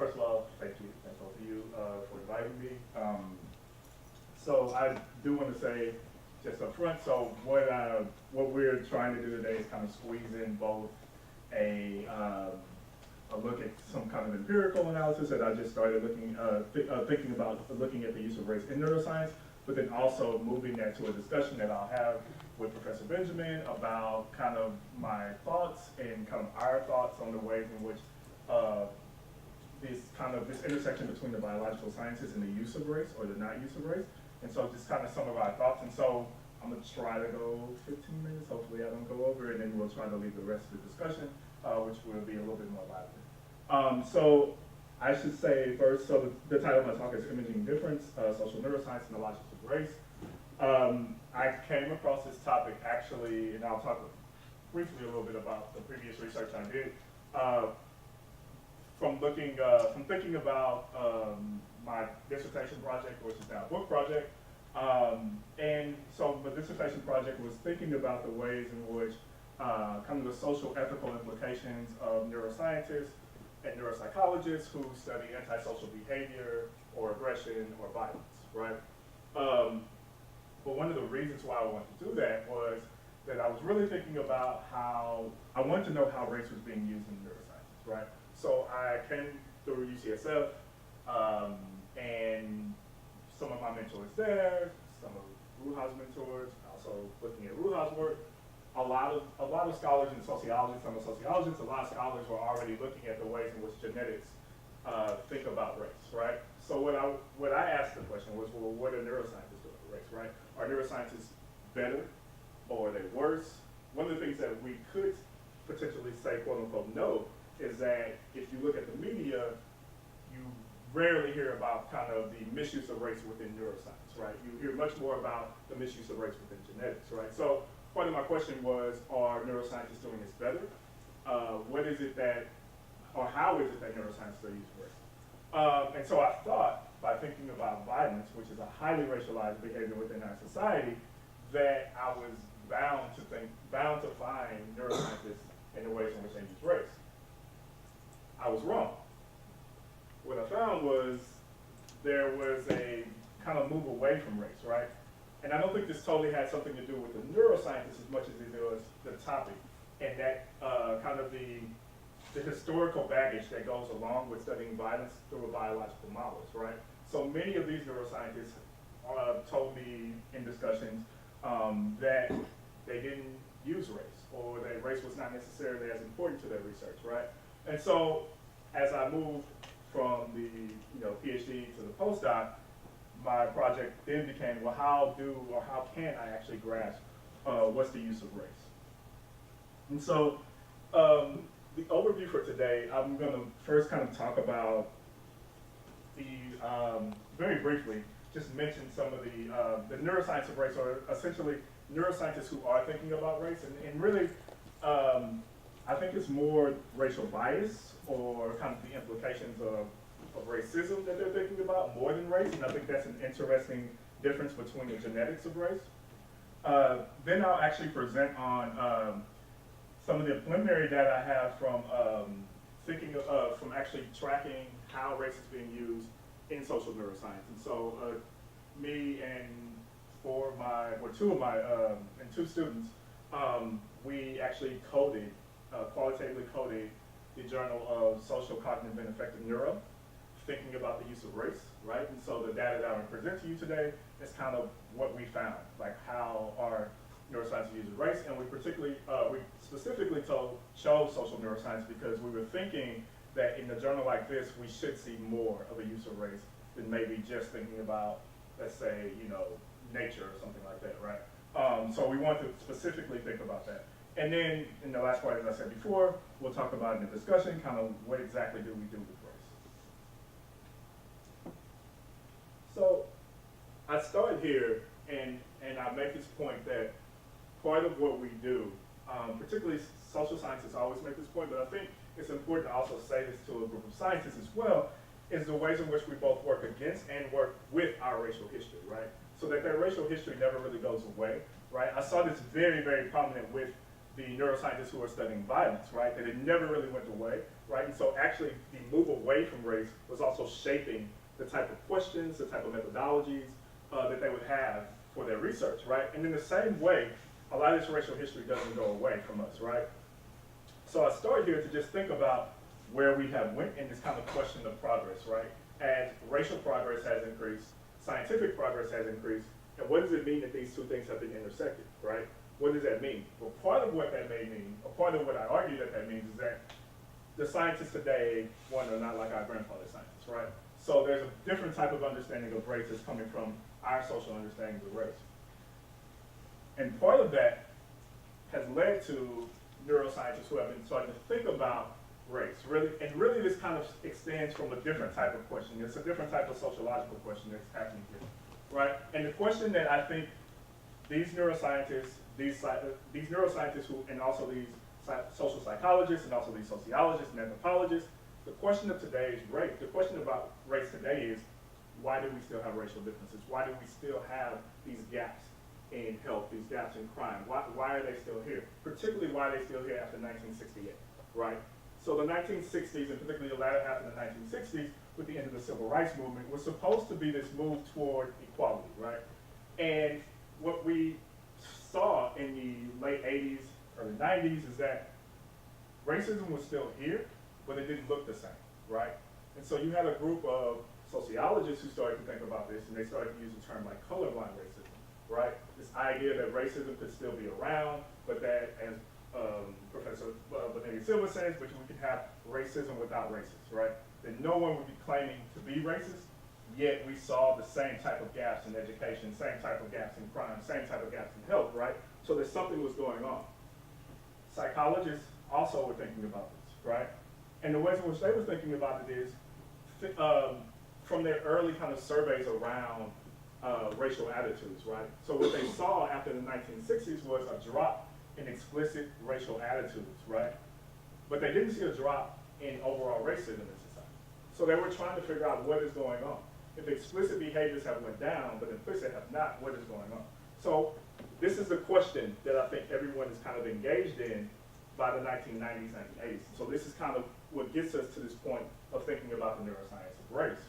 first of all, thank you, thank both of you for inviting me. So I do want to say just up front, so what we're trying to do today is kind of squeeze in both a look at some kind of empirical analysis that I just started thinking about looking at the use of race in neuroscience, but then also moving that to a discussion that I'll have with Professor Benjamin about kind of my thoughts and kind of our thoughts on the ways in which this intersection between the biological sciences and the use of race or the not use of race. And so just kind of some of our thoughts. And so I'm gonna try to go 15 minutes, hopefully I don't go over, and then we'll try to leave the rest of the discussion, which will be a little bit more lively. So I should say first, so the title of my talk is Imaging Difference, Social Neuroscience and the Logics of Race. I came across this topic actually, and I'll talk briefly a little bit about the previous research I did, from thinking about my dissertation project, which is now a book project. And so the dissertation project was thinking about the ways in which kind of the social ethical implications of neuroscientists and neuropsychologists who study antisocial behavior or aggression or violence, right? But one of the reasons why I wanted to do that was that I was really thinking about how, I wanted to know how race was being used in neuroscience, right? So I came through UCSF, and some of my mentors there, some of Ruha's mentors, also looking at Ruha's work, a lot of scholars in sociology, some of sociologists, a lot of scholars were already looking at the ways in which genetics think about race, right? So what I asked the question was, well, what are neuroscientists doing with race, right? Are neuroscientists better or are they worse? One of the things that we could potentially say, quote unquote, no, is that if you look at the media, you rarely hear about kind of the misuse of race within neuroscience, right? You hear much more about the misuse of race within genetics, right? So part of my question was, are neuroscientists doing this better? What is it that, or how is it that neuroscientists are using race? And so I thought, by thinking about violence, which is a highly racialized behavior within our society, that I was bound to find neuroscientists in the ways in which they use race. I was wrong. What I found was there was a kind of move away from race, right? And I don't think this totally had something to do with the neuroscientists as much as it was the topic, and that kind of the historical baggage that goes along with studying violence through a biological models, right? So many of these neuroscientists told me in discussions that they didn't use race, or that race was not necessarily as important to their research, right? And so as I moved from the PhD to the postdoc, my project then became, well, how can I actually grasp what's the use of race? And so the overview for today, I'm going to first kind of talk about very briefly, just mention some of the neuroscience of race, or essentially neuroscientists who are thinking about race, and really, I think it's more racial bias or kind of the implications of racism that they're thinking about more than race, and I think that's an interesting difference between the genetics of race. Then I'll actually present on some of the preliminary data I have from from actually tracking how race is being used in social neuroscience. And so me and two students, we actually qualitatively coded the Journal of Social, Cognitive, and Affective Neuro, thinking about the use of race, right? And so the data that I'm going to present to you today is kind of what we found, like how our neuroscience uses race, and we specifically chose social neuroscience because we were thinking that in a journal like this, we should see more of a use of race than maybe just thinking about, let's say, nature or something like that, right? So we want to specifically think about that. And then in the last part, as I said before, we'll talk about in the discussion kind of what exactly do we do with race. So I start here, and I make this point that part of what we do, particularly social scientists always make this point, but I think it's important to also say this to a group of scientists as well, is the ways in which we both work against and work with our racial history, right? So that racial history never really goes away, right? I saw this very, very prominent with the neuroscientists who are studying violence, right? That it never really went away, right? And so actually the move away from race was also shaping the type of questions, the type of methodologies that they would have for their research, right? And in the same way, a lot of this racial history doesn't go away from us, right? So I started here to just think about where we have went in this kind of question of progress, right? As racial progress has increased, scientific progress has increased, and what does it mean that these two things have been intersected, right? What does that mean? Well, part of what that may mean, or part of what I argue that that means is that the scientists today, one, are not like our grandfather scientists, right? So there's a different type of understanding of race that's coming from our social understandings of race. And part of that has led to neuroscientists who have been starting to think about race, really, and really this kind of extends from a different type of question. It's a different type of sociological question that's happening here, right? And the question that I think these neuroscientists, who, and also these social psychologists, and also these sociologists and anthropologists, the question of today is race. The question about race today is, why do we still have racial differences? Why do we still have these gaps in health, these gaps in crime? Why are they still here? Particularly why are they still here after 1968, right? So the 1960s, and particularly the latter half of the 1960s, with the end of the civil rights movement, was supposed to be this move toward equality, right? And what we saw in the late 80s, early 90s is that racism was still here, but it didn't look the same, right? And so you had a group of sociologists who started to think about this, and they started to use a term like colorblind racism, right? This idea that racism could still be around, but that, as Professor Benedict Silva says, but we can have racism without racists, right? That no one would be claiming to be racist, yet we saw the same type of gaps in education, same type of gaps in crime, same type of gaps in health, right? So that something was going on. Psychologists also were thinking about this, right? And the ways in which they were thinking about it is, from their early kind of surveys around racial attitudes, right? So what they saw after the 1960s was a drop in explicit racial attitudes, right? But they didn't see a drop in overall racism in society. So they were trying to figure out what is going on. If explicit behaviors have went down, but implicit have not, what is going on? So this is the question that I think everyone is kind of engaged in by the 1990s, 1980s. So this is kind of what gets us to this point of thinking about the neuroscience of race.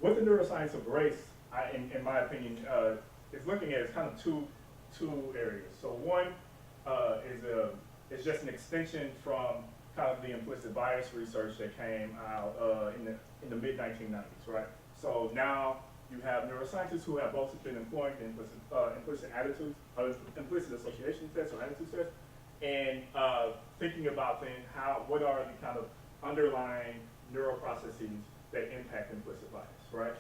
What the neuroscience of race, in my opinion, is looking at is kind of two areas. So one is just an extension from kind of the implicit bias research that came out in the mid-1990s, right? So now you have neuroscientists who have both been employing implicit attitudes, implicit association tests or attitude tests, and thinking about then what are the kind of underlying neural processes that impact implicit bias, right?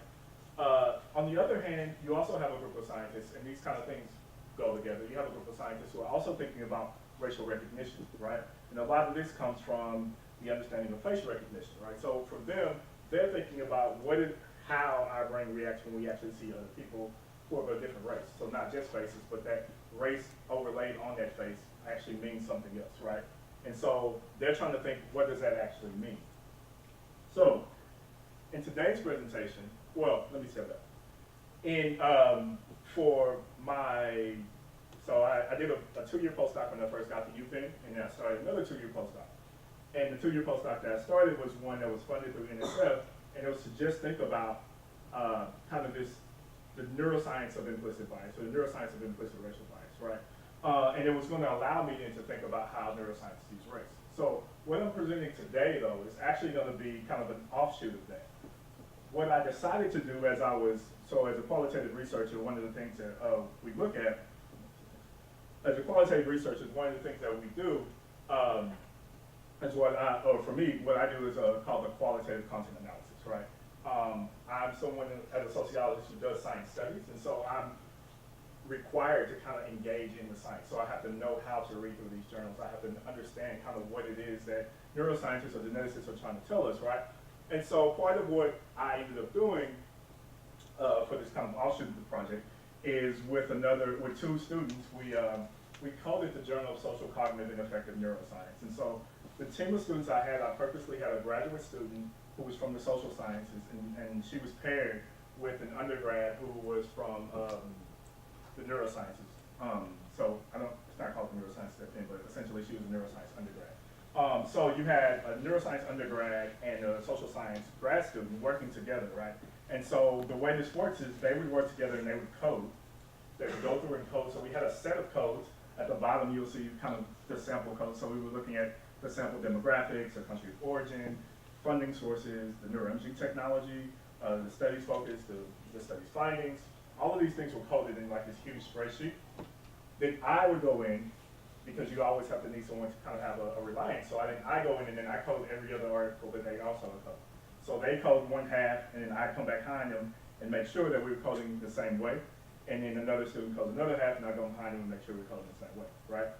On the other hand, you also have a group of scientists, and these kind of things go together. You have a group of scientists who are also thinking about racial recognition, right? And a lot of this comes from the understanding of facial recognition, right? So for them, they're thinking about how our brain reacts when we actually see other people who are of a different race. So not just faces, but that race overlaid on that face actually means something else, right? And so they're trying to think, what does that actually mean? So in today's presentation, well, let me say that. I did a 2-year postdoc when I first got to UPenn, and then I started another 2-year postdoc. And the 2-year postdoc that I started was one that was funded through NSF, and it was to just think about kind of the neuroscience of implicit bias, or the neuroscience of implicit racial bias, right? And it was going to allow me then to think about how neuroscience sees race. So what I'm presenting today, though, is actually going to be kind of an offshoot of that. What I decided to do as a qualitative researcher, one of the things that we look at, as a qualitative researcher, one of the things that we do for me, what I do is called the qualitative content analysis, right? I'm someone as a sociologist who does science studies, and so I'm required to kind of engage in the science. So I have to know how to read through these journals. I have to understand kind of what it is that neuroscientists or geneticists are trying to tell us, right? And so part of what I ended up doing for this kind of offshoot of the project is with two students, we called it the Journal of Social Cognitive and Effective Neuroscience. And so the team of students I purposely had a graduate student who was from the social sciences, and she was paired with an undergrad who was from the neurosciences. so it's not called neuroscience at then, but essentially she was a neuroscience undergrad. So you had a neuroscience undergrad and a social science grad student working together, right? And so the way this works is they would work together and they would code. They would go through and code. So we had a set of codes. At the bottom, you'll see kind of the sample code. So we were looking at the sample demographics, the country of origin, funding sources, the neuroimaging technology, the studies focus, the studies findings. All of these things were coded in like this huge spreadsheet. Then I would go in, because you always have to need someone to kind of have a reliance. So I go in and then I code every other article that they also code. So they code one half, and then I come back behind them and make sure that we're coding the same way. And then another student codes another half, and I go behind them and make sure we're coding the same way, right?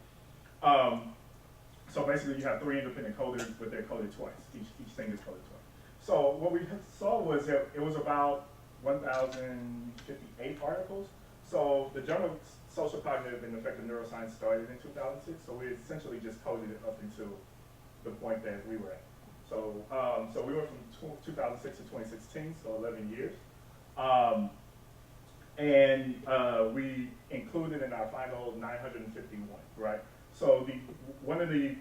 So basically you have 3 independent coders, but they're coded twice. Each thing is coded twice. So what we saw was that it was about 1,058 articles. So the journal Social Cognitive and Effective Neuroscience started in 2006, so we essentially just coded it up until the point that we were at. So, so we went from 2006 to 2016, so 11 years. And we included in our final 951, right? So one of the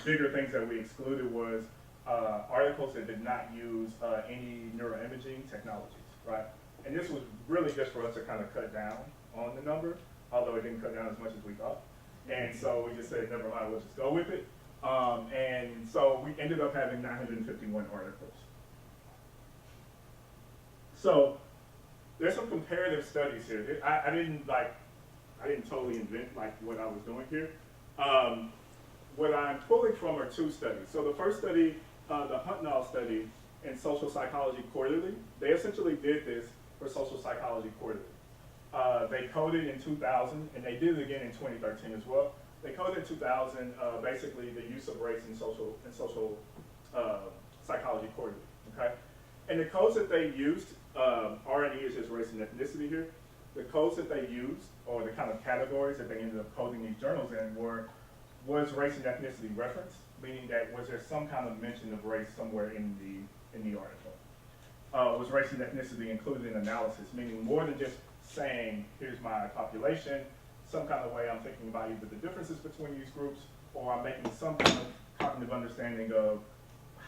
bigger things that we excluded was articles that did not use any neuroimaging technologies, right? And this was really just for us to kind of cut down on the number, although it didn't cut down as much as we thought. And so we just said, never mind, we'll just go with it. And so we ended up having 951 articles. So there's some comparative studies here. I didn't totally invent like what I was doing here. What I'm pulling from are 2 studies. So the first study, the Huntnall study in Social Psychology Quarterly, they essentially did this for Social Psychology Quarterly. They coded in 2000, and they did it again in 2013 as well. They coded in 2000 basically the use of race in social psychology quarterly. Okay, and the codes that they used, R&E is just race and ethnicity here. The codes that they used, or the kind of categories that they ended up coding these journals in, was race and ethnicity reference, meaning that was there some kind of mention of race somewhere in the article. Was race and ethnicity included in analysis, meaning more than just saying, here's my population, some kind of way I'm thinking about either the differences between these groups, or I'm making some kind of cognitive understanding of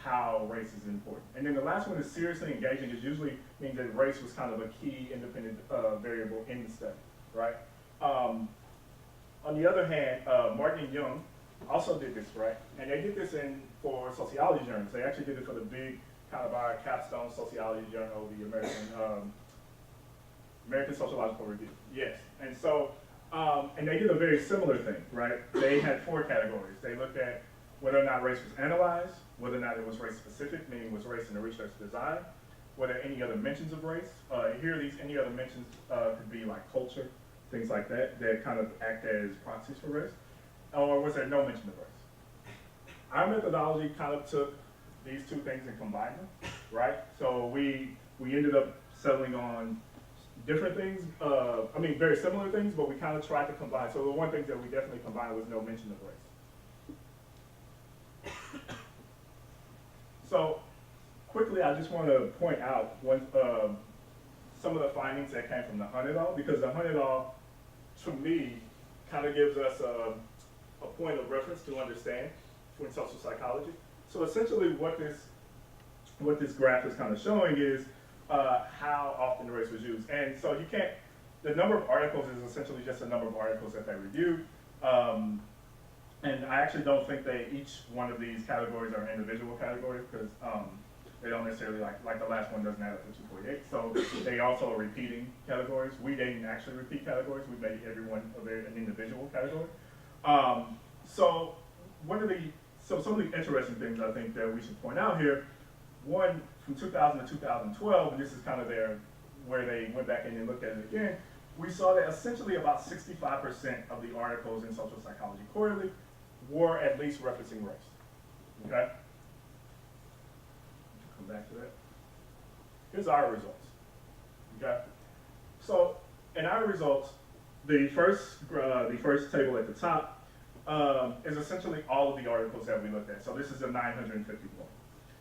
how race is important. And then the last one is seriously engaging, is usually means that race was kind of a key independent variable in the study, right? On the other hand, Martin and Young also did this, right? And they did this for sociology journals. They actually did it for the big kind of our capstone sociology journal, the American Sociological Review. Yes, and so, and they did a very similar thing, right? They had 4 categories. They looked at whether or not race was analyzed, whether or not it was race specific, meaning was race in the research design, whether any other mentions of race. Here, these any other mentions could be like culture, things like that, that kind of act as proxies for race, or was there no mention of race? Our methodology kind of took these 2 things and combined them, right? So we ended up settling on different things, I mean very similar things, but we kind of tried to combine. So the one thing that we definitely combined was no mention of race. So quickly, I just want to point out some of the findings that came from the Hunt et al., because the Hunt et al., to me, kind of gives us a point of reference to understand in social psychology. So essentially what this graph is kind of showing is how often race was used. And so you can't, the number of articles is essentially just the number of articles that they reviewed. And I actually don't think each one of these categories are individual categories, because they don't necessarily, like the last one doesn't add up to 248. So they also are repeating categories. We didn't actually repeat categories. We made everyone an individual category. So some of the interesting things I think that we should point out here, one, from 2000 to 2012, and this is kind of where they went back in and looked at it again, we saw that essentially about 65% of the articles in Social Psychology Quarterly were at least referencing race, okay? Come back to that. Here's our results, okay? So in our results, the first table at the top is essentially all of the articles that we looked at. So this is a 951,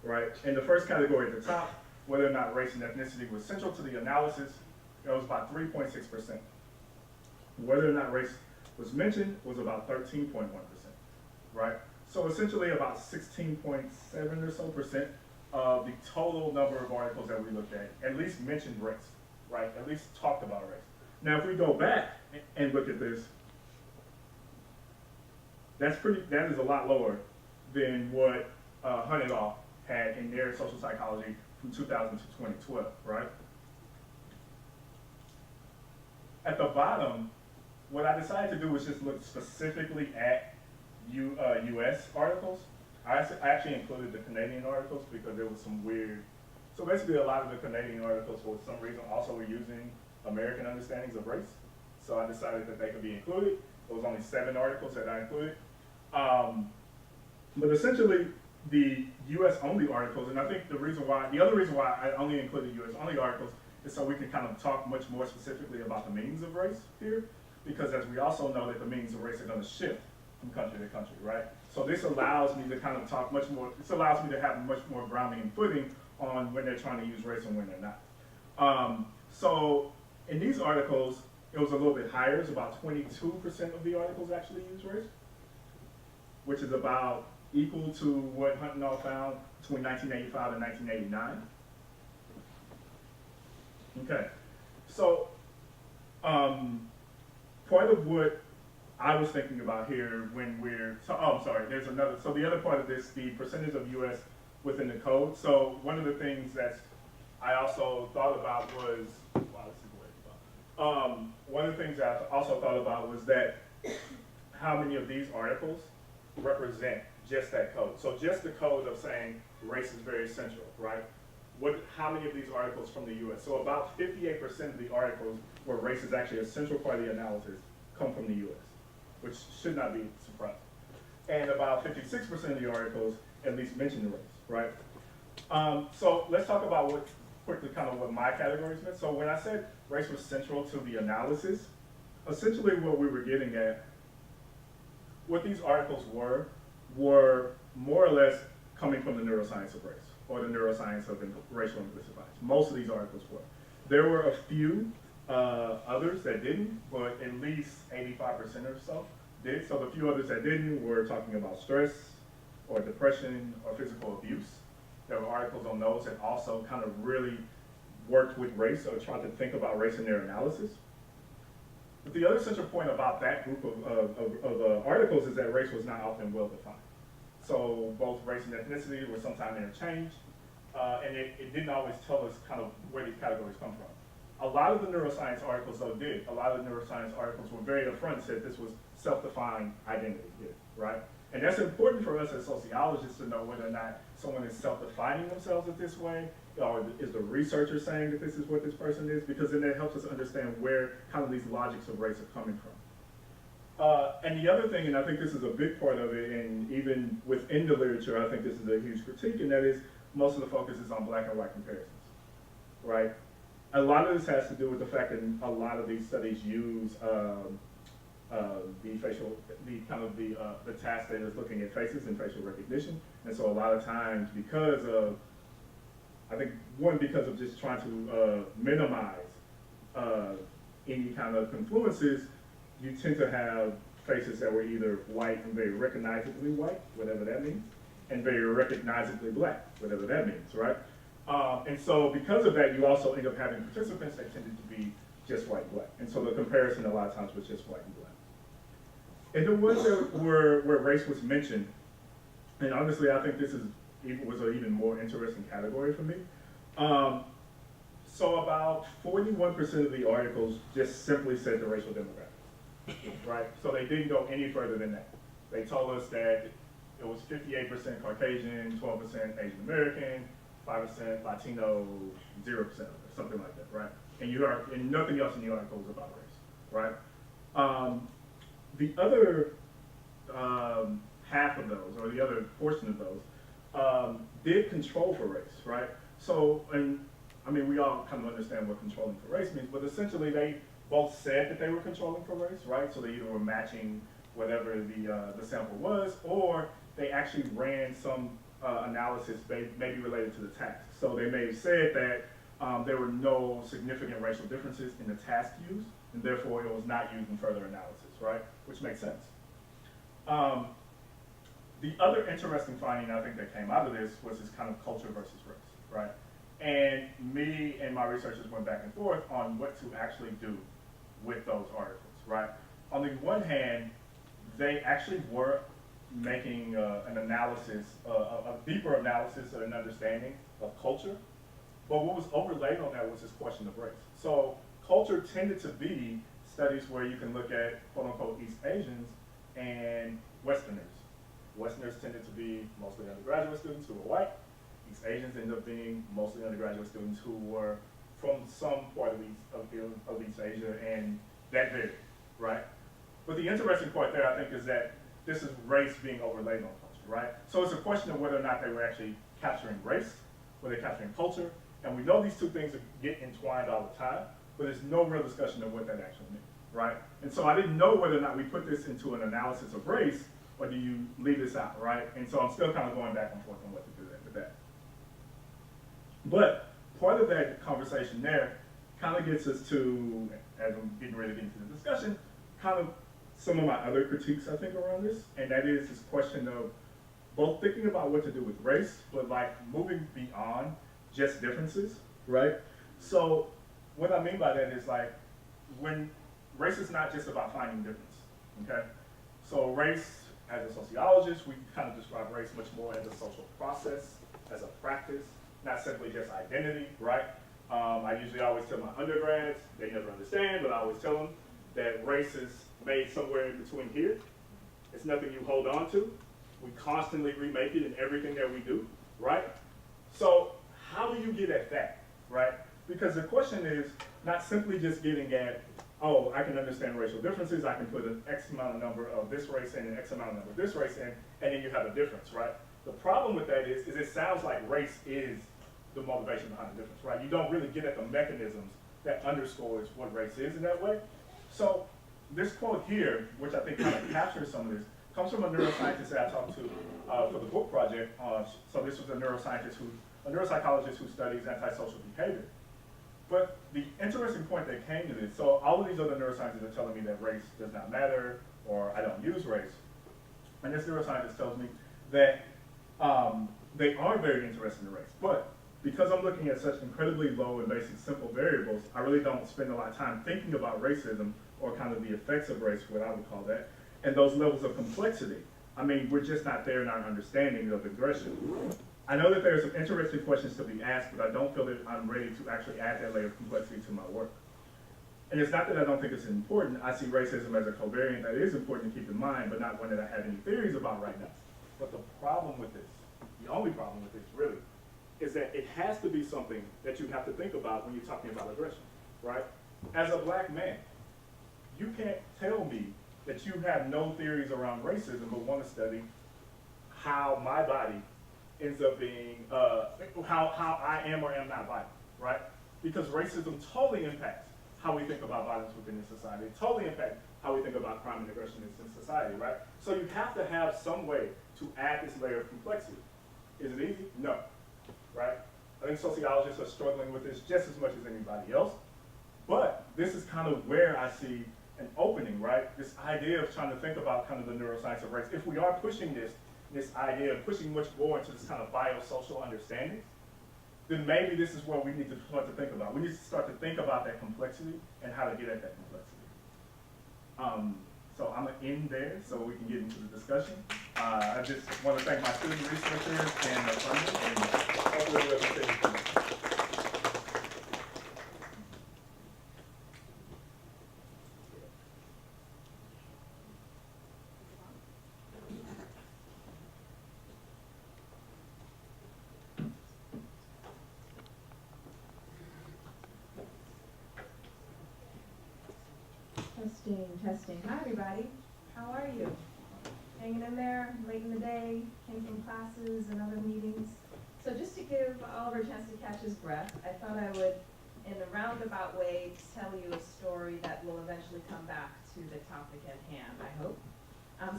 right? In the first category at the top, whether or not race and ethnicity was central to the analysis, it was about 3.6%. Whether or not race was mentioned was about 13.1%, right? So essentially about 16.7 or so percent of the total number of articles that we looked at least mentioned race, right? At least talked about race. Now, if we go back and look at this, that is a lot lower than what Hunt et al. Had in their social psychology from 2000 to 2012, right? At the bottom, what I decided to do was just look specifically at US articles. I actually included the Canadian articles because there was some weird, so basically a lot of the Canadian articles for some reason also were using American understandings of race. So I decided that they could be included. There was only 7 articles that I included. But essentially, the US only articles, and I think the other reason why I only included US only articles is so we can kind of talk much more specifically about the meanings of race here, because as we also know that the meanings of race are going to shift from country to country, right? So this allows me to kind of talk much more, this allows me to have much more grounding and footing on when they're trying to use race and when they're not. So in these articles, it was a little bit higher. It's about 22% of the articles actually use race, which is about equal to what Hunt et al. Found between 1985 and 1989. Okay, so part of what I was thinking about here when I'm sorry, there's another, so the other part of this, the percentage of US within the code. So one of the things that I also thought about was, wow, this is way one of the things I also thought about was that how many of these articles represent just that code. So just the code of saying race is very central, right? How many of these articles from the US? So about 58% of the articles where race is actually a central part of the analysis come from the US, which should not be surprising. And about 56% of the articles at least mention race, right? So let's talk about quickly kind of what my categories meant. So when I said race was central to the analysis, essentially what we were getting at, what these articles were more or less coming from the neuroscience of race, or the neuroscience of racial and implicit bias. Most of these articles were. There were a few others that didn't, but at least 85% or so did. So the few others that didn't were talking about stress, or depression, or physical abuse. There were articles on those that also kind of really worked with race, or tried to think about race in their analysis. But the other central point about that group of articles is that race was not often well defined. So both race and ethnicity were sometimes interchanged, and it didn't always tell us kind of where these categories come from. A lot of the neuroscience articles, though, did. A lot of the neuroscience articles were very upfront and said this was self-defined identity, right? And that's important for us as sociologists to know whether or not someone is self-defining themselves in this way, or is the researcher saying that this is what this person is, because then that helps us understand where kind of these logics of race are coming from. And the other thing, and I think this is a big part of it, and even within the literature, I think this is a huge critique, and that is most of the focus is on black and white comparisons, right? A lot of this has to do with the fact that a lot of these studies use the task that is looking at faces and facial recognition, and so a lot of times because of, I think because of just trying to minimize any kind of confluences, you tend to have faces that were either white and very recognizably white, whatever that means, and very recognizably black, whatever that means, right? And so because of that, you also end up having participants that tended to be just white and black. And so the comparison a lot of times was just white and black. And the ones that where race was mentioned, and honestly, I think this was an even more interesting category for me. So about 41% of the articles just simply said the racial demographic, right? So they didn't go any further than that. They told us that it was 58% Caucasian, 12% Asian American, 5% Latino, 0% of it, something like that, right? And nothing else in the article was about race, right? The other half of those, or the other portion of those, did control for race, right? So, and I mean, we all kind of understand what controlling for race means, but essentially they both said that they were controlling for race, right? So they either were matching whatever the sample was, or they actually ran some analysis maybe related to the task. So they may have said that there were no significant racial differences in the task used, and therefore it was not used in further analysis, right? Which makes sense. The other interesting finding I think that came out of this was this kind of culture versus race, right? And me and my researchers went back and forth on what to actually do with those articles, right? On the one hand, they actually were making an analysis, a deeper analysis and an understanding of culture, but what was overlaid on that was this question of race. So culture tended to be studies where you can look at quote unquote East Asians and Westerners. Westerners tended to be mostly undergraduate students who were white. East Asians ended up being mostly undergraduate students who were from some part of East Asia, and that varied, right? But the interesting part there, I think, is that this is race being overlaid on culture, right? So it's a question of whether or not they were actually capturing race, were they capturing culture, and we know these two things get entwined all the time, but there's no real discussion of what that actually means, right? And so I didn't know whether or not we put this into an analysis of race, or do you leave this out, right? And so I'm still kind of going back and forth on what to do with that. But part of that conversation there kind of gets us to, as I'm getting ready to get into the discussion, kind of some of my other critiques, I think, around this, and that is this question of both thinking about what to do with race, but like moving beyond just differences, right? So what I mean by that is like, when race is not just about finding difference, okay? So race, as a sociologist, we kind of describe race much more as a social process, as a practice, not simply just identity, right? I usually always tell my undergrads, they never understand, but I always tell them that race is made somewhere in between here. It's nothing you hold on to. We constantly remake it in everything that we do, right? So how do you get at that, right? Because the question is not simply just getting at, oh, I can understand racial differences, I can put an X amount of number of this race in, an X amount of number of this race in, and then you have a difference, right? The problem with that is it sounds like race is the motivation behind the difference, right? You don't really get at the mechanisms that underscores what race is in that way. So this quote here, which I think kind of captures some of this, comes from a neuroscientist that I talked to for the book project. So this was a neuropsychologist who studies antisocial behavior. But the interesting point that came to this, so all of these other neuroscientists are telling me that race does not matter, or I don't use race. And this neuroscientist tells me that they are very interested in race, but because I'm looking at such incredibly low and basic simple variables, I really don't spend a lot of time thinking about racism or kind of the effects of race, what I would call that, and those levels of complexity. I mean, we're just not there in our understanding of aggression. I know that there are some interesting questions to be asked, but I don't feel that I'm ready to actually add that layer of complexity to my work. And it's not that I don't think it's important. I see racism as a covariant that is important to keep in mind, but not one that I have any theories about right now. But the problem with this, the only problem with this really, is that it has to be something that you have to think about when you're talking about aggression, right? As a black man, you can't tell me that you have no theories around racism but want to study how my body ends up being, how I am or am not violent, right? Because racism totally impacts how we think about violence within the society. It totally impacts how we think about crime and aggression in society, right? So you have to have some way to add this layer of complexity. Is it easy? No, right? I think sociologists are struggling with this just as much as anybody else. But this is kind of where I see an opening, right? This idea of trying to think about kind of the neuroscience of race. If we are pushing this idea of pushing much more into this kind of biosocial understanding, then maybe this is what we need to start to think about. We need to start to think about that complexity and how to get at that complexity. So I'm going to end there so we can get into the discussion. I just want to thank my student researchers and the funders, and hopefully we'll continue. Testing. Hi, everybody. How are you? Hanging in there late in the day, came from classes and other meetings. So just to give Oliver a chance to catch his breath, I thought I would, in a roundabout way, tell you a story that will eventually come back to the topic at hand, I hope.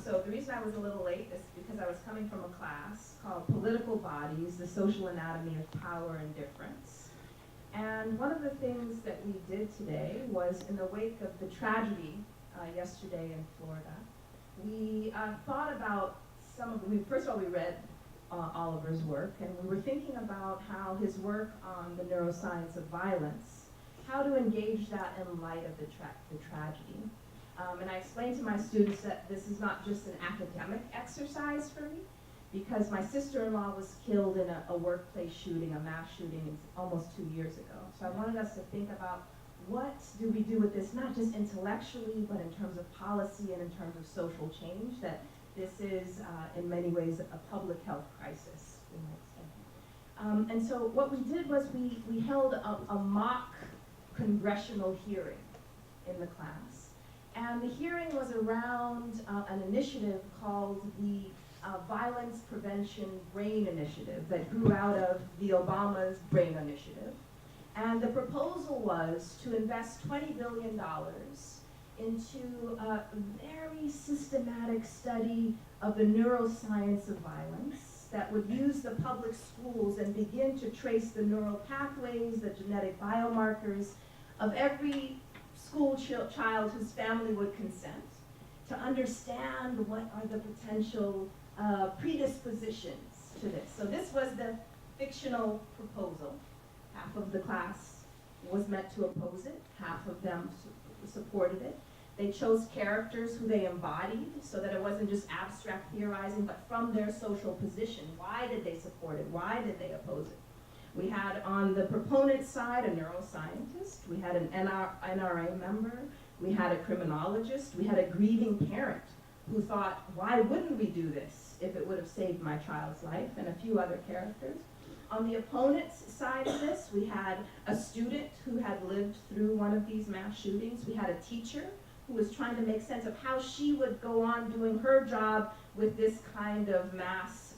So the reason I was a little late is because I was coming from a class called Political Bodies, the Social Anatomy of Power and Difference. And one of the things that we did today was, in the wake of the tragedy yesterday in Florida, we thought about first of all, we read Oliver's work, and we were thinking about how his work on the neuroscience of violence, how to engage that in light of the tragedy. And I explained to my students that this is not just an academic exercise for me, because my sister-in-law was killed in a workplace shooting, a mass shooting, almost 2 years ago. So I wanted us to think about, what do we do with this, not just intellectually, but in terms of policy and in terms of social change, that this is, in many ways, a public health crisis, we might say. And so what we did was we held a mock congressional hearing in the class. And the hearing was around an initiative called the Violence Prevention Brain Initiative that grew out of the Obama's Brain Initiative. And the proposal was to invest $20 billion into a very systematic study of the neuroscience of violence that would use the public schools and begin to trace the neural pathways, the genetic biomarkers of every school child whose family would consent, to understand what are the potential predispositions to this. So this was the fictional proposal. Half of the class was meant to oppose it, half of them supported it. They chose characters who they embodied so that it wasn't just abstract theorizing, but from their social position. Why did they support it? Why did they oppose it? We had on the proponent side a neuroscientist, we had an NRA member, we had a criminologist, we had a grieving parent who thought, why wouldn't we do this if it would have saved my child's life, and a few other characters. On the opponent's side of this, we had a student who had lived through one of these mass shootings. We had a teacher who was trying to make sense of how she would go on doing her job with this kind of mass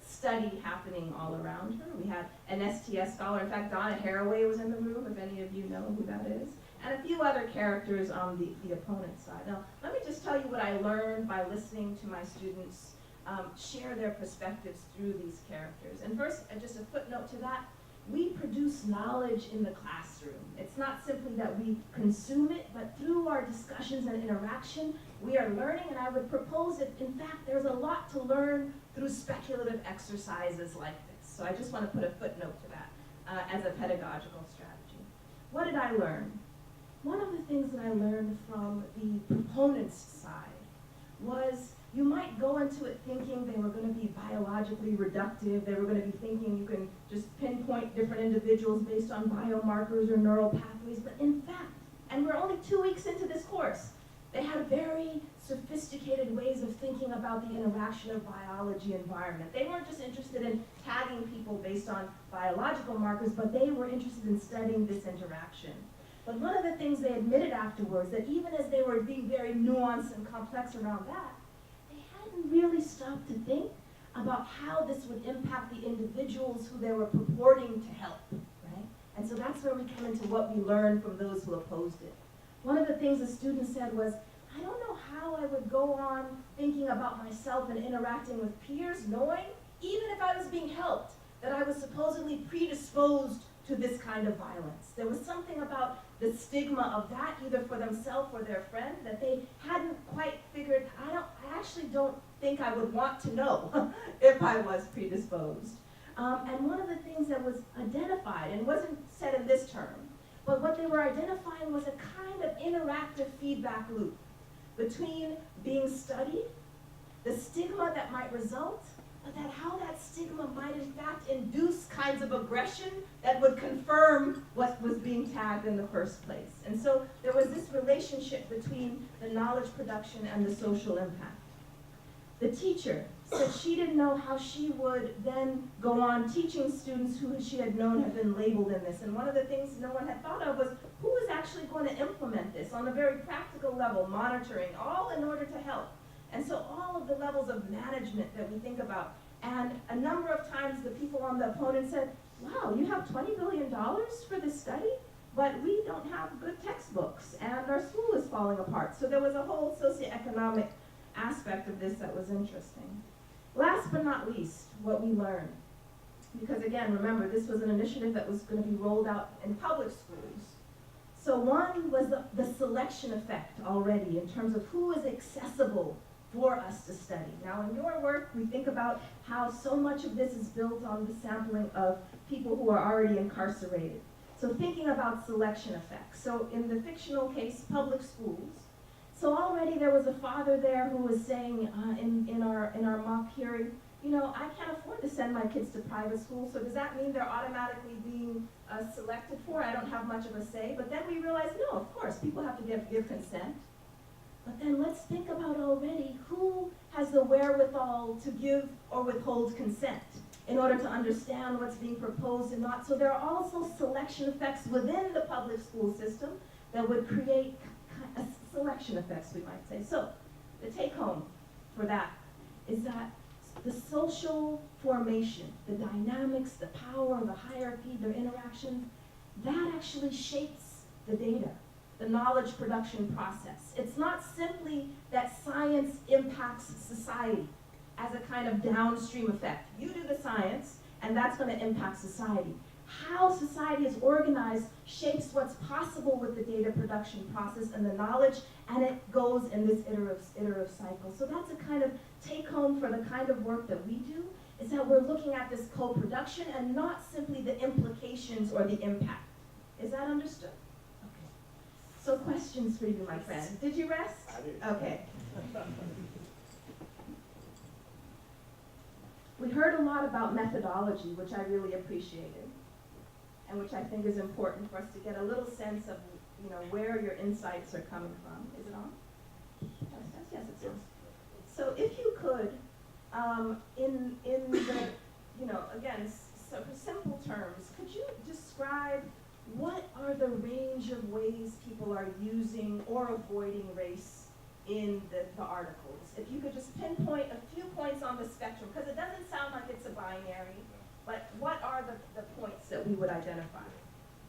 study happening all around her. We had an STS scholar. In fact, Donna Haraway was in the room, if any of you know who that is. And a few other characters on the opponent's side. Now, let me just tell you what I learned by listening to my students share their perspectives through these characters. And first, just a footnote to that, we produce knowledge in the classroom. It's not simply that we consume it, but through our discussions and interaction, we are learning, and I would propose that, in fact, there's a lot to learn through speculative exercises like this. So I just want to put a footnote to that as a pedagogical strategy. What did I learn? One of the things that I learned from the proponent's side was, you might go into it thinking they were going to be biologically reductive, they were going to be thinking you can just pinpoint different individuals based on biomarkers or neural pathways, but in fact, and we're only 2 weeks into this course, they had very sophisticated ways of thinking about the interaction of biology and environment. They weren't just interested in tagging people based on biological markers, but they were interested in studying this interaction. But one of the things they admitted afterwards, that even as they were being very nuanced and complex around that, really stopped to think about how this would impact the individuals who they were purporting to help, right? And so that's where we come into what we learned from those who opposed it. One of the things the student said was, I don't know how I would go on thinking about myself and interacting with peers, knowing, even if I was being helped, that I was supposedly predisposed to this kind of violence. There was something about the stigma of that, either for themselves or their friend, that they hadn't quite figured. I actually don't think I would want to know if I was predisposed. And one of the things that was identified, and wasn't said in this term, but what they were identifying was a kind of interactive feedback loop between being studied, the stigma that might result, but that how that stigma might in fact induce kinds of aggression that would confirm what was being tagged in the first place. And so there was this relationship between the knowledge production and the social impact. The teacher said she didn't know how she would then go on teaching students who she had known had been labeled in this. And one of the things no one had thought of was, who is actually going to implement this on a very practical level, monitoring, all in order to help. And so all of the levels of management that we think about. And a number of times the people on the opponent said, wow, you have $20 billion for this study, but we don't have good textbooks, and our school is falling apart. So there was a whole socioeconomic aspect of this that was interesting. Last but not least, what we learned because again, remember, this was an initiative that was going to be rolled out in public schools. So one was the selection effect already in terms of who is accessible for us to study. Now in your work, we think about how so much of this is built on the sampling of people who are already incarcerated. So thinking about selection effects. So in the fictional case, public schools. So already there was a father there who was saying in our mock hearing, you know, I can't afford to send my kids to private school, so does that mean they're automatically being selected for? I don't have much of a say. But then we realized, no, of course, people have to give consent. But then let's think about already who has the wherewithal to give or withhold consent in order to understand what's being proposed and not. So there are also selection effects within the public school system that would create selection effects, we might say. So the take home for that is that the social formation, the dynamics, the power, the hierarchy, their interactions, that actually shapes the data, the knowledge production process. It's not simply that science impacts society as a kind of downstream effect. You do the science, and that's going to impact society. How society is organized shapes what's possible with the data production process and the knowledge, and it goes in this iterative cycle. So that's a kind of take home for the kind of work that we do, is that we're looking at this co-production and not simply the implications or the impact. Is that understood? Okay. So questions for you, my friend. Did you rest? I did. Okay. We heard a lot about methodology, which I really appreciated, and which I think is important for us to get a little sense of, you know, where your insights are coming from. Is it on? Yes, it's on. So if you could, in the, you know, again, so for simple terms, could you describe what are the range of ways people are using or avoiding race in the articles? If you could just pinpoint a few points on the spectrum, because it doesn't sound like it's a binary, but what are the points that we would identify?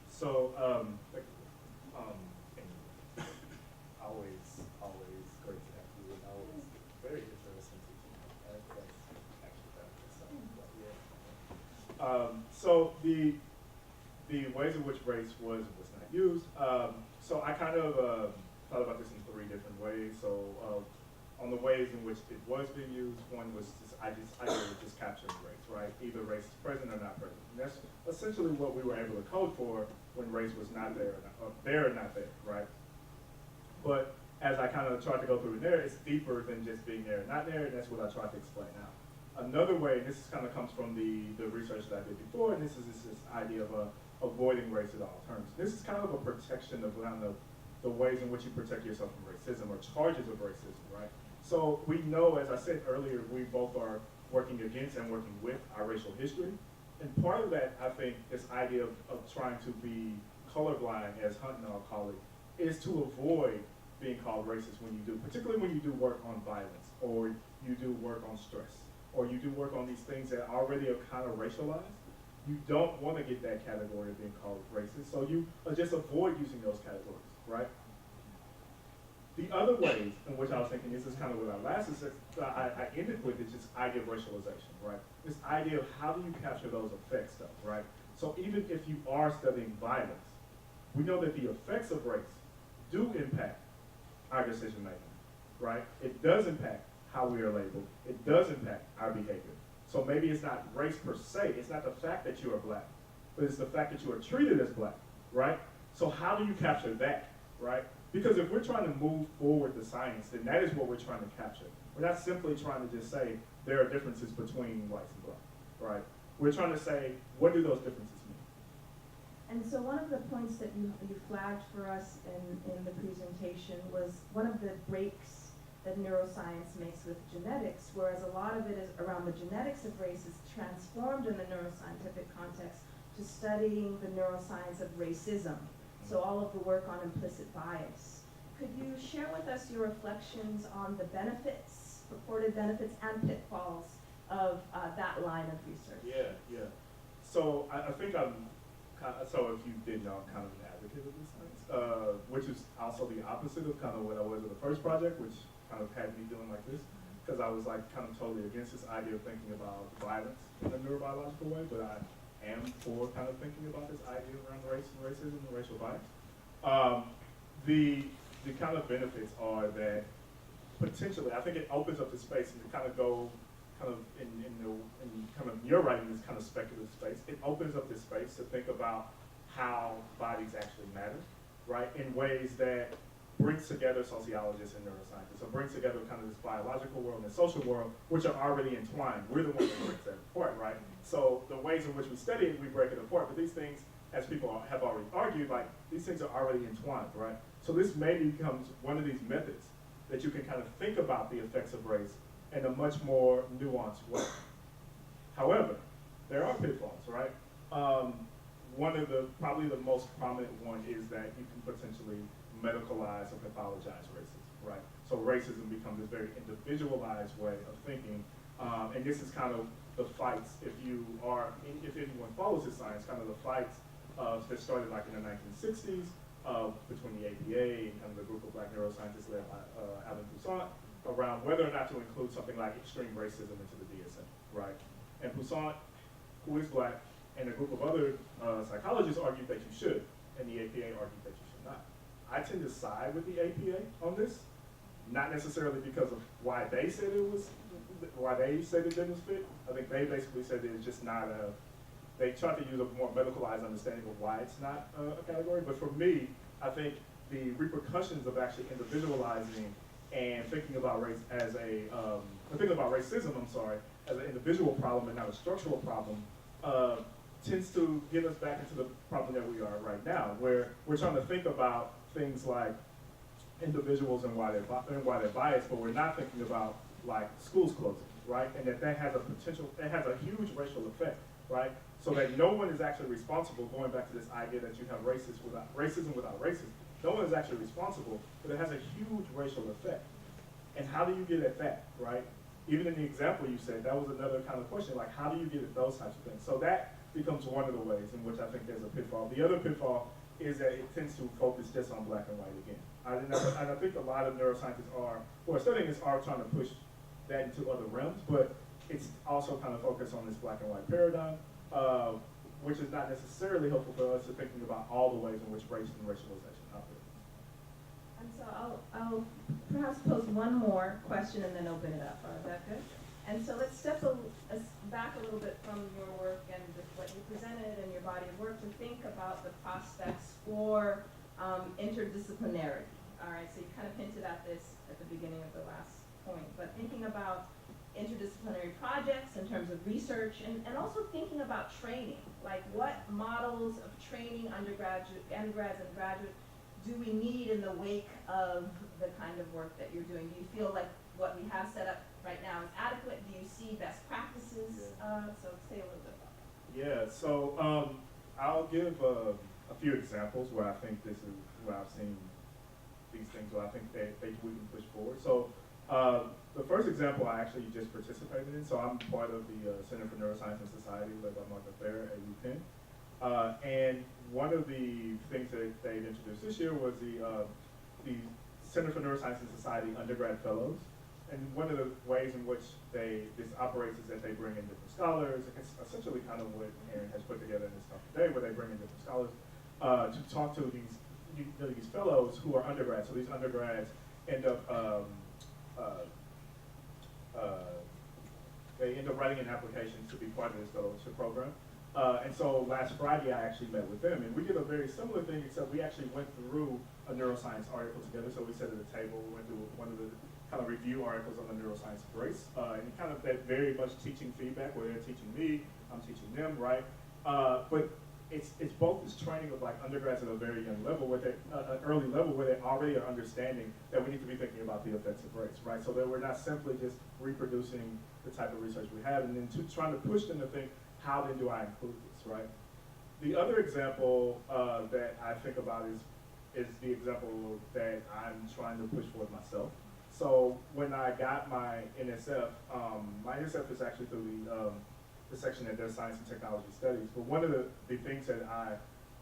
So, always great to have you, and always very interesting teaching. That's actually that. So the ways in which race was not used. So I kind of thought about this in 3 different ways. So on the ways in which it was being used, one was just I was just capturing race, right? Either race is present or not present. And that's essentially what we were able to code for when race was not there or there or not there, right? But as I kind of tried to go through in there, it's deeper than just being there or not there, and that's what I tried to explain now. Another way, and this kind of comes from the research that I did before, and this is this idea of avoiding race at all terms. This is kind of a protection of kind of the ways in which you protect yourself from racism or charges of racism, right? So we know, as I said earlier, we both are working against and working with our racial history. And part of that, I think, this idea of trying to be colorblind, as Hunt and I'll call it, is to avoid being called racist when you do, particularly when you do work on violence, or you do work on stress, or you do work on these things that already are kind of racialized. You don't want to get that category of being called racist, so you just avoid using those categories, right? The other ways in which I was thinking, this is kind of what our last is, I ended with, is this idea of racialization, right? This idea of how do you capture those effects though, right? So even if you are studying violence, we know that the effects of race do impact our decision making, right? It does impact how we are labeled. It does impact our behavior. So maybe it's not race per se, it's not the fact that you are black, but it's the fact that you are treated as black, right? So how do you capture that, right? Because if we're trying to move forward the science, then that is what we're trying to capture. We're not simply trying to just say there are differences between whites and black, right? We're trying to say, what do those differences mean? And so one of the points that you flagged for us in the presentation was one of the breaks that neuroscience makes with genetics, whereas a lot of it is around the genetics of race is transformed in the neuroscientific context to studying the neuroscience of racism. So all of the work on implicit bias. Could you share with us your reflections on the benefits, purported benefits and pitfalls of that line of research? Yeah. So I think so if you didn't know, I'm kind of an advocate of this science, which is also the opposite of kind of what I was with the first project, which kind of had me feeling like this. because I was like kind of totally against this idea of thinking about violence in a neurobiological way, but I am for kind of thinking about this idea around race and racism and racial bias. The kind of benefits are that potentially, I think it opens up the space and to kind of go kind of in kind of you're writing this kind of speculative space. It opens up this space to think about how bodies actually matter, right? In ways that brings together sociologists and neuroscientists, or brings together kind of this biological world and the social world, which are already entwined. We're the ones that break that apart, right? So the ways in which we study it, we break it apart. But these things, as people have already argued, like these things are already entwined, right? So this maybe becomes one of these methods that you can kind of think about the effects of race in a much more nuanced way. However, there are pitfalls, right? One of probably the most prominent one is that you can potentially medicalize or pathologize racism, right? So racism becomes this very individualized way of thinking, and this is kind of the fights, if anyone follows this science, kind of the fights that started like in the 1960s between the APA and kind of the group of black neuroscientists led by Alan Poussaint around whether or not to include something like extreme racism into the DSM, right? And Poussaint, who is black, and a group of other psychologists argued that you should, and the APA argued that you should not. I tend to side with the APA on this, not necessarily because of why they said it didn't fit. I think they basically said that it's just not they tried to use a more medicalized understanding of why it's not a category. But for me, I think the repercussions of actually individualizing and thinking about race as thinking about racism, as an individual problem and not a structural problem, tends to get us back into the problem that we are right now, where we're trying to think about things like individuals and why they're biased, but we're not thinking about like schools closing, right? And that has a huge racial effect, right? So that no one is actually responsible, going back to this idea that you have racism without racism, no one is actually responsible, but it has a huge racial effect. And how do you get at that, right? Even in the example you said, that was another kind of question, like how do you get at those types of things? So that becomes one of the ways in which I think there's a pitfall. The other pitfall is that it tends to focus just on black and white again. And I think a lot of neuroscientists who are studying this are trying to push that into other realms, but it's also kind of focused on this black and white paradigm, which is not necessarily helpful for us to thinking about all the ways in which race and racialization operate. And so I'll perhaps pose one more question and then open it up. Is that good? And so let's step back a little bit from your work and what you presented and your body of work to think about the prospects for interdisciplinarity. All right, so you kind of hinted at this at the beginning of the last point, but thinking about interdisciplinary projects in terms of research and also thinking about training, like what models of training undergrads and graduates do we need in the wake of the kind of work that you're doing? Do you feel like what we have set up right now is adequate? Do you see best practices? So say a little bit about that. Yeah, so I'll give a few examples where I think this is where I've seen these things where I think that we can push forward. So the first example I actually just participated in. So I'm part of the Center for Neuroscience and Society led by Martha Fair at UPenn. And one of the things that they'd introduced this year was the Center for Neuroscience and Society undergrad fellows. And one of the ways in which this operates is that they bring in different scholars. It's essentially kind of what Aaron has put together in this talk today, where they bring in different scholars to talk to these fellows who are undergrads. So these undergrads end up writing an application to be part of this fellowship program. And so last Friday I actually met with them, and we did a very similar thing, except we actually went through a neuroscience article together. So we sat at a table, we went through one of the kind of review articles on the neuroscience of race, and kind of that very much teaching feedback, where they're teaching me, I'm teaching them, right? But it's both this training of like undergrads at a very young level, an early level, where they already are understanding that we need to be thinking about the effects of race, right? So that we're not simply just reproducing the type of research we have, and then trying to push them to think, how then do I include this, right? The other example that I think about is the example that I'm trying to push forward myself. So when I got my NSF is actually through the section that does science and technology studies. But one of the things that I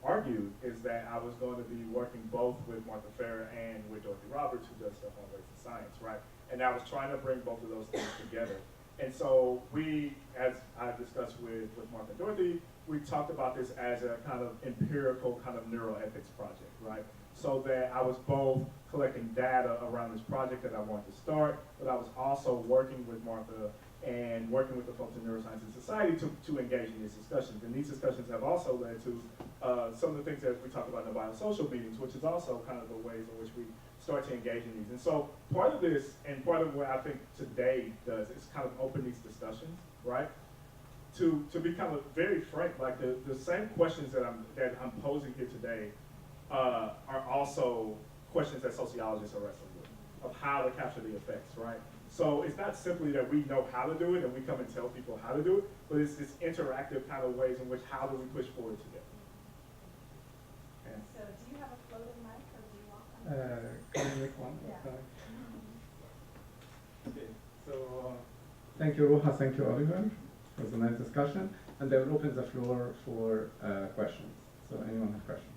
argued is that I was going to be working both with Martha Farrer and with Dorothy Roberts, who does stuff on race and science, right? And I was trying to bring both of those things together. And so we, as I discussed with Martha and Dorothy, we talked about this as a kind of empirical kind of neuroethics project, right? So that I was both collecting data around this project that I wanted to start, but I was also working with Martha and working with the folks in Neuroscience and Society to engage in these discussions. And these discussions have also led to some of the things that we talk about in the biosocial meetings, which is also kind of the ways in which we start to engage in these. And so part of this, and part of what I think today does, is kind of open these discussions, right? To be kind of very frank, like the same questions that I'm posing here today are also questions that sociologists are wrestling with, of how to capture the effects, right? So it's not simply that we know how to do it and we come and tell people how to do it, but it's this interactive kind of ways in which how do we push forward together. Okay. So do you have a floating mic or do you walk on? Can you make one? Yeah. Okay. So thank you, Ruha. Thank you, Oliver. It was a nice discussion. And I will open the floor for questions. So anyone have questions?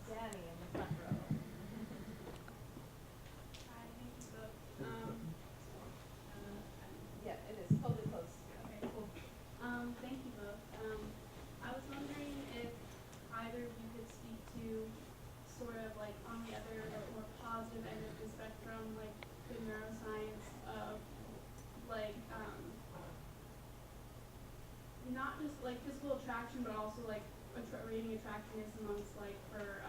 Danny in the front row. Hi, thank you both. Yeah, it is totally close. Okay, cool. Thank you both. I was wondering if either of you could speak to sort of like on the other or more positive end of the spectrum, like the neuroscience of like not just like physical attraction, but also like rating attractiveness amongst like her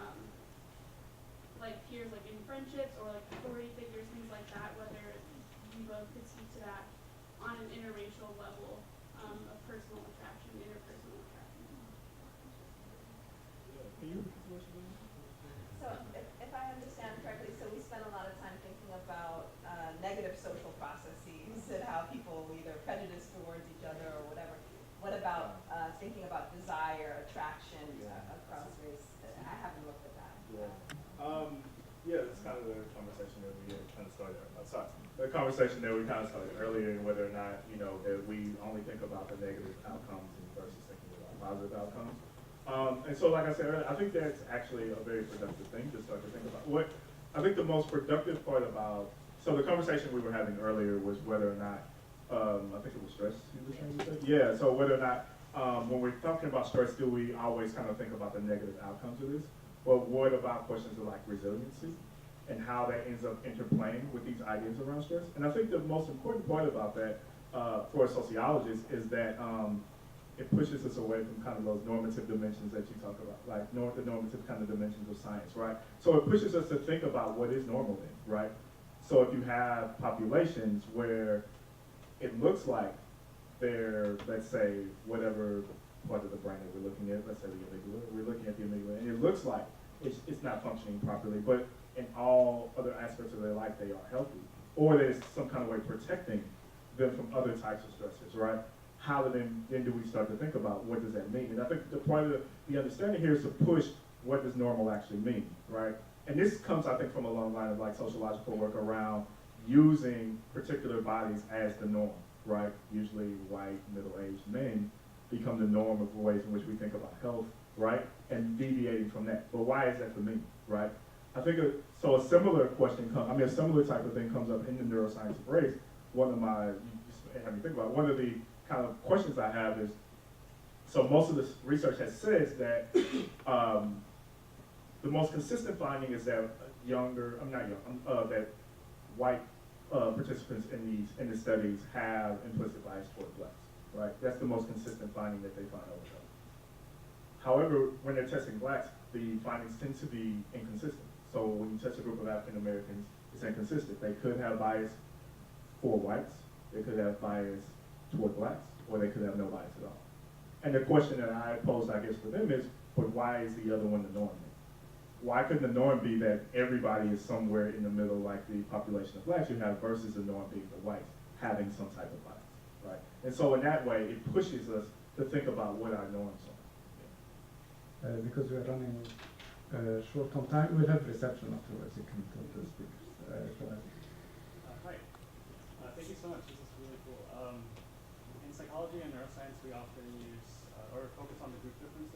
like peers, like in friendships or like authority figures, things like that. Whether you both could speak to that on an interracial level of personal attraction, interpersonal attraction. Can you repeat the question? So if I understand correctly, so we spend a lot of time thinking about negative social processes and how people either prejudice towards each other or whatever. What about thinking about desire, attraction across race? I haven't looked at that. Yeah, it's kind of the conversation that we kind of started. The conversation that we kind of started earlier, and whether or not that we only think about the negative outcomes versus thinking about positive outcomes. And so, like I said earlier, I think that's actually a very productive thing to start to think about. What I think the most productive part about the conversation we were having earlier was whether or not I think it was stress. You were trying to say? Yeah. So whether or not when we're talking about stress, do we always kind of think about the negative outcomes of this? Well, what about questions of like resiliency and how that ends up interplaying with these ideas around stress? And I think the most important part about that for a sociologist is that it pushes us away from kind of those normative dimensions that you talk about, like the normative kind of dimensions of science, right? So it pushes us to think about what is normal then, right? So if you have populations where it looks like they're, let's say, whatever part of the brain that we're looking at, let's say the amygdala, we're looking at the amygdala, and it looks like it's not functioning properly, but in all other aspects of their life they are healthy, or there's some kind of way protecting them from other types of stressors, right? How then do we start to think about what does that mean? And I think the part of the understanding here is to push what does normal actually mean, right? And this comes, I think, from a long line of like sociological work around using particular bodies as the norm, right? Usually white, middle-aged men become the norm of ways in which we think about health, right? And deviating from that. But why is that for me, right? I think so a similar question a similar type of thing comes up in the neuroscience of race. One of my, you have me think about, one of the kind of questions I have is, so most of this research has said that the most consistent finding is that that white participants in the studies have implicit bias toward blacks, right? That's the most consistent finding that they find over time. However, when they're testing blacks, the findings tend to be inconsistent. So when you test a group of African Americans, it's inconsistent. They could have bias for whites, they could have bias toward blacks, or they could have no bias at all. And the question that I posed, I guess, for them is, but why is the other one the norm? Why couldn't the norm be that everybody is somewhere in the middle, like the population of blacks you have, versus the norm being the whites having some type of bias, right? And so in that way, it pushes us to think about what our norms are. Because we are running short on time, we'll have reception afterwards. You can talk to the speakers. Go ahead. Hi. Thank you so much. This is really cool. In psychology and neuroscience, we often use or focus on the group difference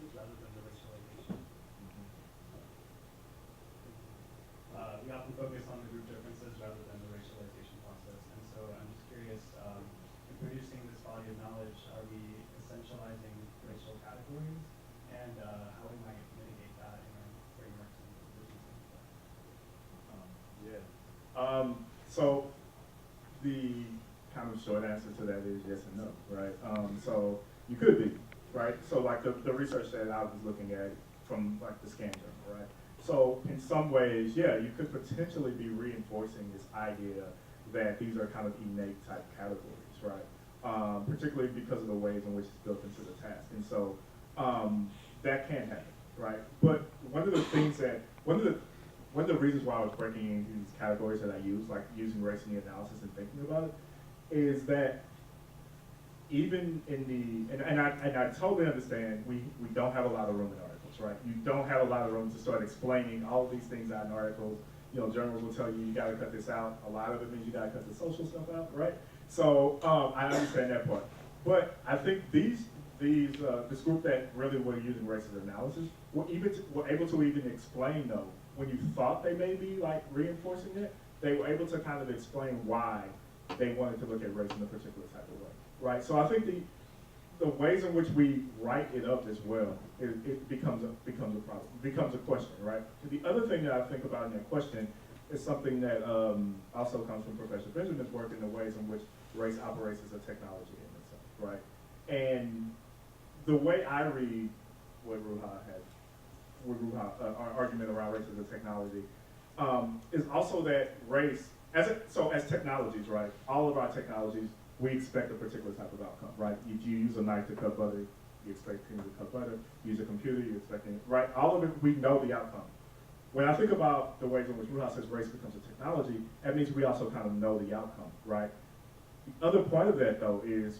So the kind of short answer to that is yes and no, right? So you could be, right? So like the research that I was looking at from like the scan journal, right? So in some ways, yeah, you could potentially be reinforcing this idea that these are kind of innate type categories, right? Particularly because of the ways in which it's built into the task. And so that can happen, right? But one of the things that, one of the reasons why I was breaking into these categories that I use, like using race in the analysis and thinking about it, is that even in the, and I totally understand we don't have a lot of room in articles, right? You don't have a lot of room to start explaining all of these things out in articles. You know, journals will tell you, you gotta cut this out. A lot of it means you gotta cut the social stuff out, right? So I understand that part. But I think this group that really were using race as analysis were able to even explain though, when you thought they may be like reinforcing it, they were able to kind of explain why they wanted to look at race in a particular type of way, right? So I think the ways in which we write it up as well, it becomes a problem, becomes a question, right? The other thing that I think about in that question is something that also comes from Professor Benjamin's work in the ways in which race operates as a technology in itself, right? And the way I read what our argument around race as a technology, is also that race, as technologies, right? All of our technologies, we expect a particular type of outcome, right? If you use a knife to cut butter, you expect things to cut butter. Use a computer, you expect things, right? All of it, we know the outcome. When I think about the ways in which Ruha says race becomes a technology, that means we also kind of know the outcome, right? The other part of that, though, is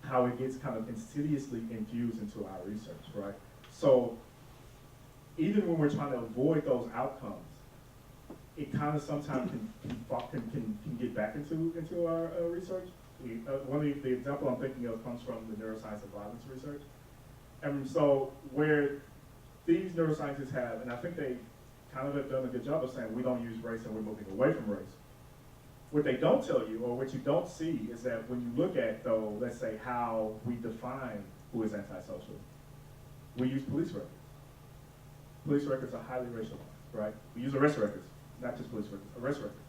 how it gets kind of insidiously infused into our research, right? So even when we're trying to avoid those outcomes, it kind of sometimes can get back into our research. One of the example I'm thinking of comes from the neuroscience of violence research. And so where these neuroscientists have, and I think they kind of have done a good job of saying we don't use race and we're moving away from race. What they don't tell you, or what you don't see, is that when you look at, though, let's say how we define who is antisocial, we use police records. Police records are highly racialized, right? We use arrest records, not just police records, arrest records.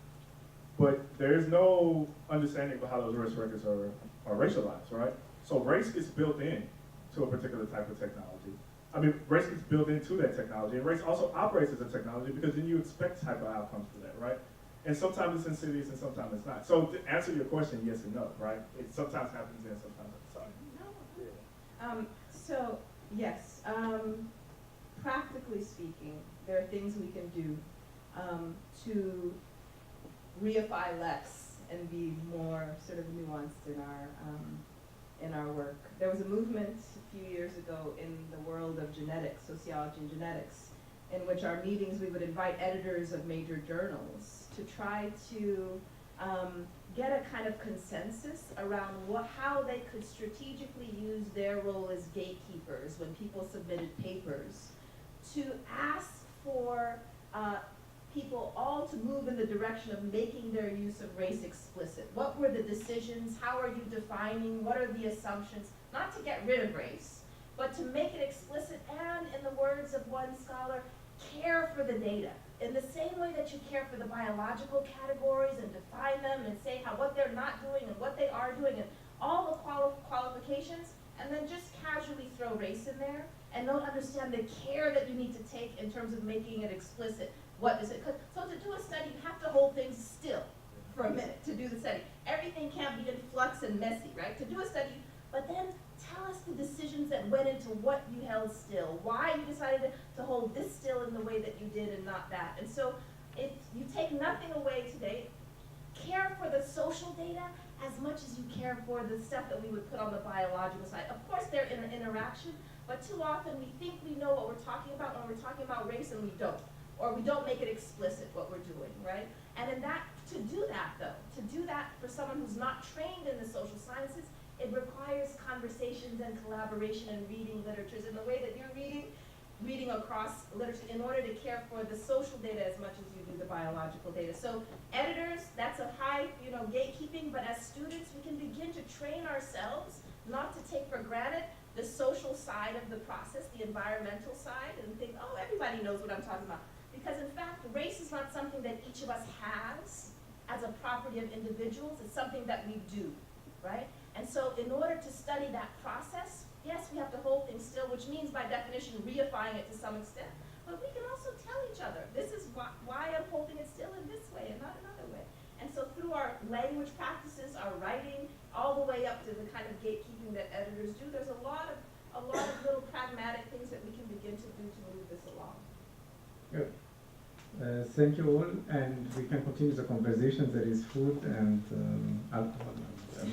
But there is no understanding of how those arrest records are racialized, right? So race gets built in to a particular type of technology. I mean, race gets built into that technology, and race also operates as a technology because then you expect type of outcomes for that, right? And sometimes it's insidious and sometimes it's not. So to answer your question, yes and no, right? It sometimes happens and sometimes it's not. No. So, yes, practically speaking, there are things we can do to reify less and be more sort of nuanced in our work. There was a movement a few years ago in the world of genetics, sociology and genetics, in which our meetings we would invite editors of major journals to try to get a kind of consensus around how they could strategically use their role as gatekeepers when people submitted papers to ask for people all to move in the direction of making their use of race explicit. What were the decisions? How are you defining? What are the assumptions? Not to get rid of race, but to make it explicit and, in the words of one scholar, care for the data. In the same way that you care for the biological categories and define them and say what they're not doing and what they are doing and all the qualifications, and then just casually throw race in there and don't understand the care that you need to take in terms of making it explicit. What is it? So to do a study, you have to hold things still for a minute to do the study. Everything can't be in flux and messy, right? To do a study, but then tell us the decisions that went into what you held still, why you decided to hold this still in the way that you did and not that. And so if you take nothing away today, care for the social data as much as you care for the stuff that we would put on the biological side. Of course, they're in an interaction, but too often we think we know what we're talking about when we're talking about race and we don't. Or we don't make it explicit what we're doing, right? And to do that for someone who's not trained in the social sciences, it requires conversations and collaboration and reading literatures in the way that you're reading across literature in order to care for the social data as much as you do the biological data. So editors, that's a high, gatekeeping, but as students, we can begin to train ourselves not to take for granted the social side of the process, the environmental side, and think, oh, everybody knows what I'm talking about. Because in fact, race is not something that each of us has as a property of individuals, it's something that we do, right? And so in order to study that process, yes, we have to hold things still, which means by definition reifying it to some extent, but we can also tell each other, this is why I'm holding it still in this way and not another way. And so through our language practices, our writing, all the way up to the kind of gatekeeping that editors do, there's a lot of little pragmatic things that we can begin to do to move this along. Good. Thank you all, and we can continue the conversation. There is food and alcohol. And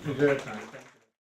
enjoy your time.